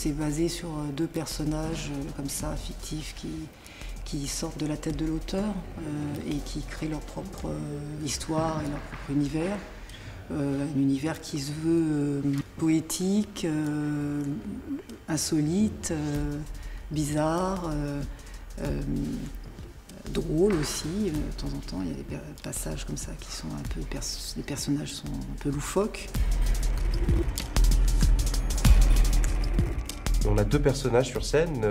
C'est basé sur deux personnages comme ça, fictifs, qui sortent de la tête de l'auteur et qui créent leur propre histoire et leur propre univers. Un univers qui se veut poétique, insolite, bizarre, drôle aussi. De temps en temps, il y a des passages comme ça qui sont un peu... Les personnages sont un peu loufoques. On a deux personnages sur scène,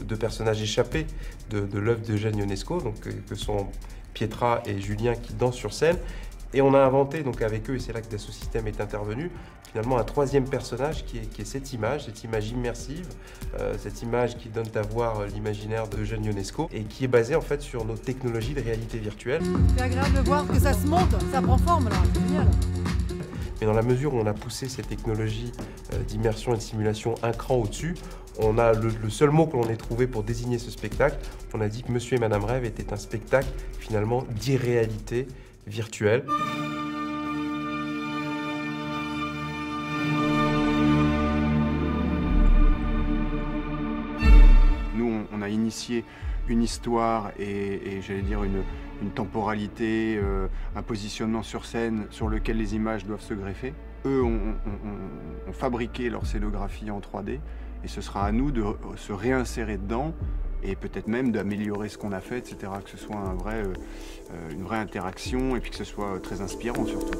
deux personnages échappés de l'œuvre d'Eugène Ionesco, que sont Pietra et Julien qui dansent sur scène. Et on a inventé avec eux, et c'est là que Dassault Systèmes est intervenu, finalement un troisième personnage qui est cette image immersive, cette image qui donne à voir l'imaginaire d'Eugène Ionesco et qui est basée en fait sur nos technologies de réalité virtuelle. C'est agréable de voir que ça se monte, ça prend forme là, c'est génial. Mais dans la mesure où on a poussé ces technologies d'immersion et de simulation un cran au-dessus, on a le seul mot que l'on ait trouvé pour désigner ce spectacle, on a dit que Monsieur et Madame Rêve était un spectacle finalement d'irréalité virtuelle. Nous, on a initié une histoire et j'allais dire une temporalité, un positionnement sur scène sur lequel les images doivent se greffer. Eux ont fabriqué leur scénographie en 3D et ce sera à nous de se réinsérer dedans et peut-être même d'améliorer ce qu'on a fait, etc. Que ce soit une vraie interaction et puis que ce soit très inspirant surtout.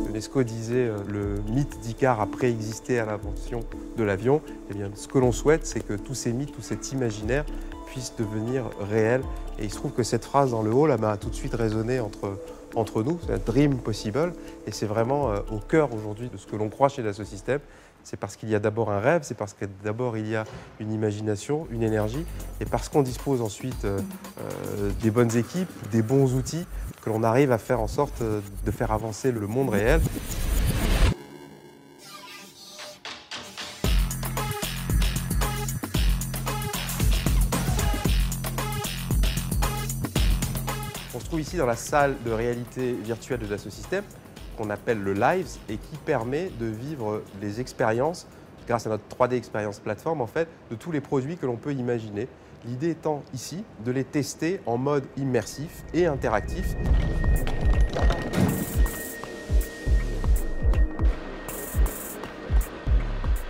Ionesco disait le mythe d'Icare a préexisté à l'invention de l'avion. Eh bien, ce que l'on souhaite, c'est que tous ces mythes, tout cet imaginaire puisse devenir réel. Et il se trouve que cette phrase dans le hall a tout de suite résonné entre nous, c'est un dream possible. Et c'est vraiment au cœur aujourd'hui de ce que l'on croit chez Dassault Systèmes. C'est parce qu'il y a d'abord un rêve, c'est parce que d'abord il y a une imagination, une énergie, et parce qu'on dispose ensuite des bonnes équipes, des bons outils, que l'on arrive à faire en sorte de faire avancer le monde réel. On se trouve ici dans la salle de réalité virtuelle de Dassault Systèmes, qu'on appelle le Lives, et qui permet de vivre les expériences, grâce à notre 3D Experience Platform, en fait, de tous les produits que l'on peut imaginer. L'idée étant ici de les tester en mode immersif et interactif.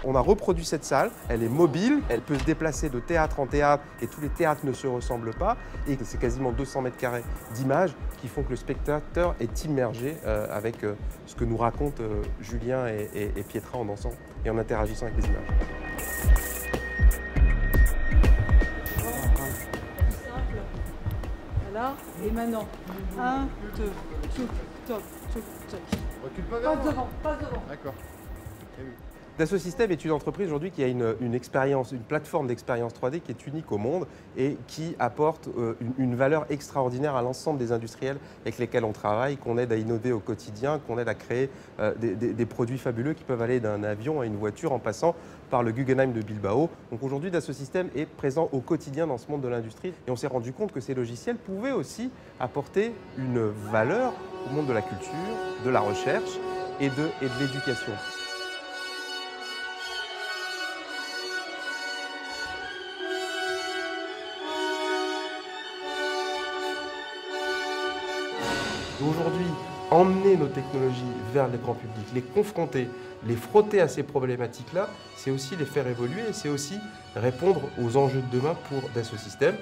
On a reproduit cette salle, elle est mobile, elle peut se déplacer de théâtre en théâtre et tous les théâtres ne se ressemblent pas. Et c'est quasiment 200 mètres carrés d'images qui font que le spectateur est immergé avec ce que nous racontent Julien et Pietra en dansant et en interagissant avec les images. Voilà, et maintenant, 1, 2, tchouk, toc, tchouk, toc. Recule pas Passe devant, passe devant. D'accord. Dassault Systèmes est une entreprise aujourd'hui qui a une expérience, une plateforme d'expérience 3D qui est unique au monde et qui apporte une valeur extraordinaire à l'ensemble des industriels avec lesquels on travaille, qu'on aide à innover au quotidien, qu'on aide à créer des produits fabuleux qui peuvent aller d'un avion à une voiture en passant par le Guggenheim de Bilbao. Donc aujourd'hui, Dassault Systèmes est présent au quotidien dans ce monde de l'industrie et on s'est rendu compte que ces logiciels pouvaient aussi apporter une valeur au monde de la culture, de la recherche et de l'éducation. Aujourd'hui, emmener nos technologies vers le grand public, les confronter, les frotter à ces problématiques-là, c'est aussi les faire évoluer et c'est aussi répondre aux enjeux de demain pour Dassault Systèmes.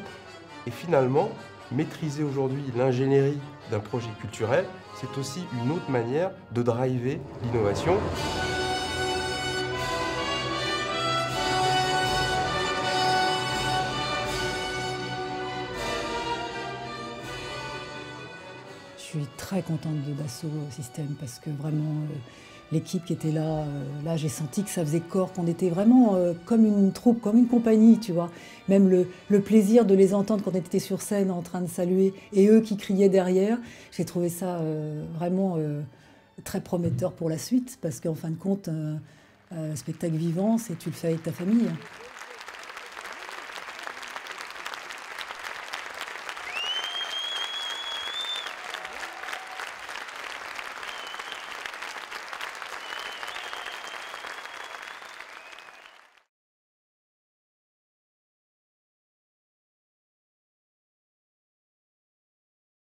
Et finalement, maîtriser aujourd'hui l'ingénierie d'un projet culturel, c'est aussi une autre manière de driver l'innovation. Je suis très contente de Dassault Systèmes parce que vraiment l'équipe qui était là, j'ai senti que ça faisait corps, qu'on était vraiment comme une troupe, comme une compagnie, tu vois. Même le plaisir de les entendre quand on était sur scène en train de saluer et eux qui criaient derrière, j'ai trouvé ça vraiment très prometteur pour la suite parce qu'en fin de compte, un spectacle vivant, c'est tu le fais avec ta famille.